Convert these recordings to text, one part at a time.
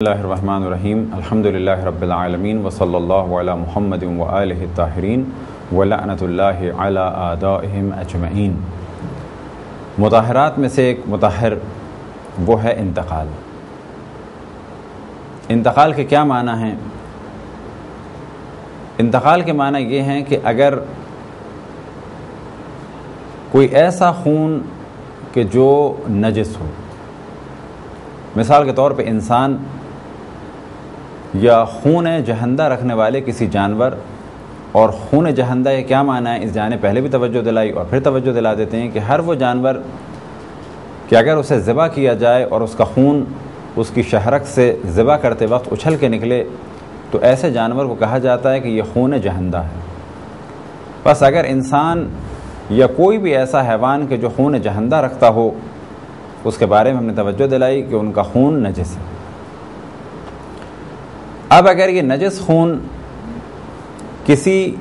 اللہ الرحمن الرحیم الحمدللہ رب العالمین وصلی اللہ علی محمد وآلہ الطاہرین ولعنۃ اللہ علی اعدائہم اجمعین۔ مطہرات میں سے ایک مطہر وہ ہے انتقال۔ انتقال کے کیا معنی ہیں؟ انتقال کے معنی یہ ہیں کہ اگر کوئی ایسا خون کہ جو نجس ہو، مثال کے طور پہ انسان یا خون جہندہ رکھنے والے کسی جانور، اور خون جہندہ یہ کیا معنی ہے اس جانے پہلے بھی توجہ دلائی اور پھر توجہ دلا دیتے ہیں کہ ہر وہ جانور کہ اگر اسے ذبح کیا جائے اور اس کا خون اس کی شہرک سے ذبح کرتے وقت اچھل کے نکلے تو ایسے جانور کو کہا جاتا ہے کہ یہ خون جہندہ ہے۔ بس اگر انسان یا کوئی بھی ایسا حیوان کہ جو خون جہندہ رکھتا ہو، اس کے بارے میں ہم نے توجہ دلائی کہ ان کا خون نجس ہے۔ اب اگر یہ نجس خون کسی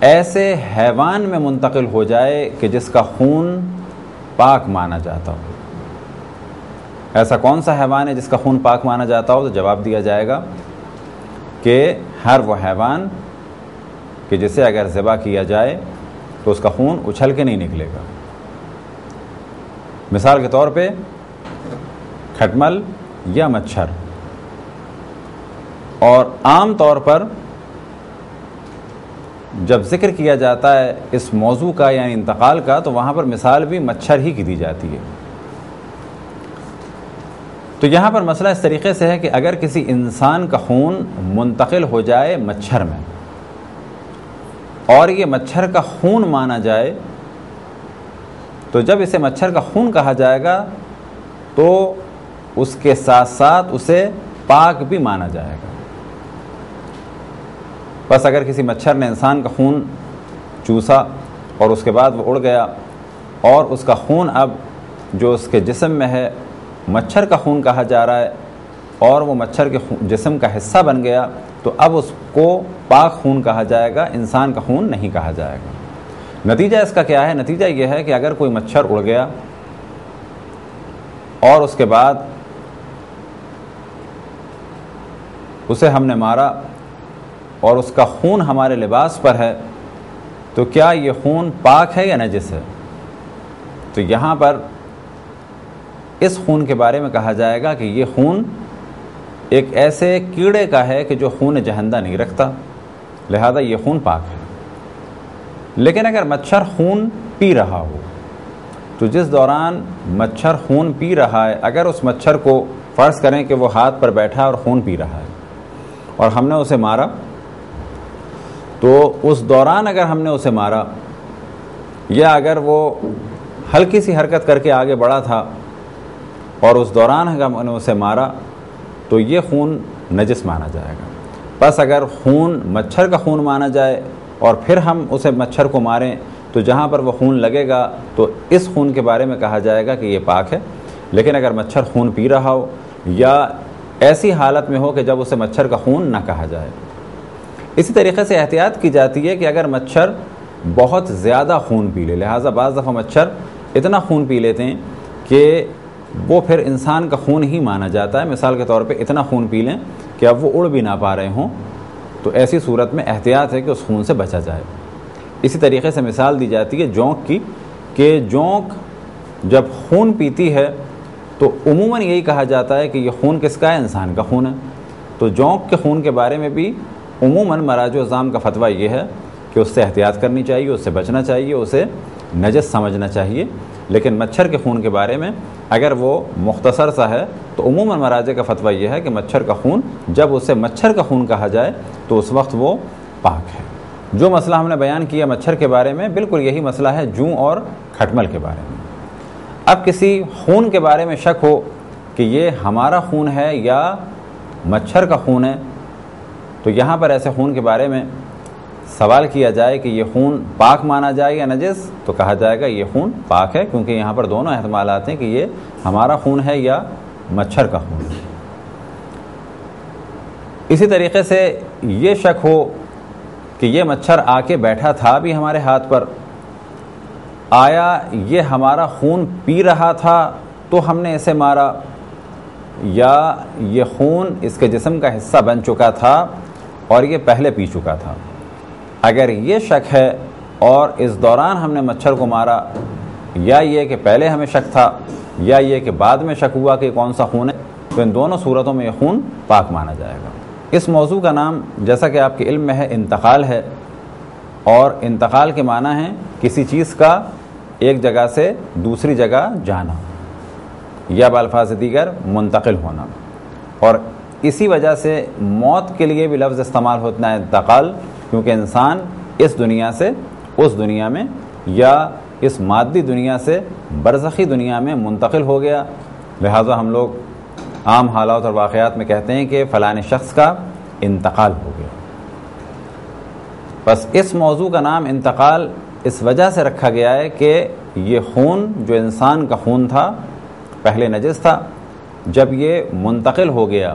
ایسے حیوان میں منتقل ہو جائے کہ جس کا خون پاک مانا جاتا ہو، ایسا کون سا حیوان ہے جس کا خون پاک مانا جاتا ہو؟ تو جواب دیا جائے گا کہ ہر وہ حیوان کہ جسے اگر ذبح کیا جائے تو اس کا خون اچھل کے نہیں نکلے گا۔ مثال کے طور پہ کھٹمل یا مچھر۔ اور عام طور پر جب ذکر کیا جاتا ہے اس موضوع کا یعنی انتقال کا تو وہاں پر مثال بھی مچھر ہی کی دی جاتی ہے۔ تو یہاں پر مسئلہ اس طریقے سے ہے کہ اگر کسی انسان کا خون منتقل ہو جائے مچھر میں اور یہ مچھر کا خون مانا جائے تو جب اسے مچھر کا خون کہا جائے گا تو اس کے ساتھ ساتھ اسے پاک بھی مانا جائے گا۔ بس اگر کسی مچھر نے انسان کا خون چوسا اور اس کے بعد وہ اڑ گیا اور اس کا خون اب جو اس کے جسم میں ہے مچھر کا خون کہا جا رہا ہے اور وہ مچھر کے جسم کا حصہ بن گیا تو اب اس کو پاک خون کہا جائے گا، انسان کا خون نہیں کہا جائے گا۔ نتیجہ اس کا کیا ہے؟ نتیجہ یہ ہے کہ اگر کوئی مچھر اڑ گیا اور اس کے بعد اسے ہم نے مارا اور اس کا خون ہمارے لباس پر ہے تو کیا یہ خون پاک ہے یا نجس ہے؟ تو یہاں پر اس خون کے بارے میں کہا جائے گا کہ یہ خون ایک ایسے کیڑے کا ہے کہ جو خون جہندہ نہیں رکھتا، لہذا یہ خون پاک ہے۔ لیکن اگر مچھر خون پی رہا ہو تو جس دوران مچھر خون پی رہا ہے اگر اس مچھر کو فرض کریں کہ وہ ہاتھ پر بیٹھا اور خون پی رہا ہے اور ہم نے اسے مارا تو اس دوران اگر ہم نے اسے مارا یا اگر وہ ہلکی سی حرکت کر کے آگے بڑھا تھا اور اس دوران اگر ہم نے اسے مارا تو یہ خون نجس مانا جائے گا۔ بس اگر خون مچھر کا خون مانا جائے اور پھر ہم اسے مچھر کو ماریں تو جہاں پر وہ خون لگے گا تو اس خون کے بارے میں کہا جائے گا کہ یہ پاک ہے۔ لیکن اگر مچھر خون پی رہا ہو یا ایسی حالت میں ہو کہ جب اسے مچھر کا خون نہ کہا جائے۔ اسی طریقے سے احتیاط کی جاتی ہے کہ اگر مچھر بہت زیادہ خون پی لے، لہٰذا بعض دفعہ مچھر اتنا خون پی لیتے ہیں کہ وہ پھر انسان کا خون ہی مانا جاتا ہے۔ مثال کے طور پہ اتنا خون پی لیں کہ اب وہ اڑ بھی نہ پا رہے ہوں تو ایسی صورت میں احتیاط ہے کہ اس خون سے بچا جائے۔ اسی طریقے سے مثال دی جاتی ہے جونک کی کہ جونک جب خون پیتی ہے تو عموماً یہی کہا جاتا ہے کہ یہ خون کس کا ہے؟ انسان کا خون ہے۔ تو جونک کے خون کے بارے میں بھی عموماً مراجع اعظام کا فتویٰ یہ ہے کہ اس سے احتیاط کرنی چاہیے، اس سے بچنا چاہیے، اسے نجس سمجھنا چاہیے۔ لیکن مچھر کے خون کے بارے میں اگر وہ مختصر سا ہے تو عموماً مراجع کا فتویٰ یہ ہے کہ مچھر کا خون جب اسے مچھر کا خون کہا جائے تو اس وقت وہ پاک ہے۔ جو مسئلہ ہم نے بیان کیا مچھر کے بارے میں بالکل یہی مسئلہ ہے جوں اور کھٹمل کے بارے میں۔ اب کسی خون کے بارے میں شک ہو کہ یہ ہمارا خون ہے یا مچھر کا خون ہے تو یہاں پر ایسے خون کے بارے میں سوال کیا جائے کہ یہ خون پاک مانا جائے یا نجس تو کہا جائے گا یہ خون پاک ہے، کیونکہ یہاں پر دونوں احتمالات ہیں کہ یہ ہمارا خون ہے یا مچھر کا خون ہے۔ اسی طریقے سے یہ شک ہو کہ یہ مچھر آ کے بیٹھا تھا بھی ہمارے ہاتھ پر، آیا یہ ہمارا خون پی رہا تھا تو ہم نے اسے مارا یا یہ خون اس کے جسم کا حصہ بن چکا تھا اور یہ پہلے پی چکا تھا۔ اگر یہ شک ہے اور اس دوران ہم نے مچھر کو مارا، یا یہ کہ پہلے ہمیں شک تھا یا یہ کہ بعد میں شک ہوا کہ کون سا خون ہے، تو ان دونوں صورتوں میں یہ خون پاک مانا جائے گا۔ اس موضوع کا نام جیسا کہ آپ کے علم میں ہے انتقال ہے، اور انتقال کے معنی ہے کسی چیز کا ایک جگہ سے دوسری جگہ جانا، یا بالفاظ دیگر منتقل ہونا، اور اسی وجہ سے موت کے لیے بھی لفظ استعمال ہوتا ہے انتقال، کیونکہ انسان اس دنیا سے اس دنیا میں یا اس مادی دنیا سے برزخی دنیا میں منتقل ہو گیا، لہٰذا ہم لوگ عام حالات اور واقعات میں کہتے ہیں کہ فلاں شخص کا انتقال ہو گیا۔ بس اس موضوع کا نام انتقال اس وجہ سے رکھا گیا ہے کہ یہ خون جو انسان کا خون تھا پہلے نجس تھا، جب یہ منتقل ہو گیا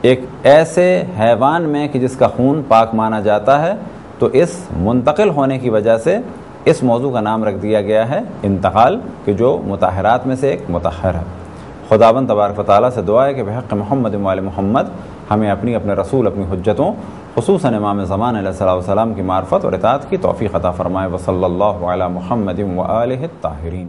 ایک ایسے حیوان میں کہ جس کا خون پاک مانا جاتا ہے، تو اس منتقل ہونے کی وجہ سے اس موضوع کا نام رکھ دیا گیا ہے انتقال، کہ جو مطہرات میں سے ایک مطہر ہے۔ خداوند تبارک و تعالیٰ سے دعا ہے کہ بحق محمد و آل محمد ہمیں اپنے رسول، اپنی حجتوں، خصوصاً امام زمان علیہ السلام کی معرفت اور اطاعت کی توفیق عطا فرمائے۔ وصلی اللہ علی محمد و آلہ الطاہرین۔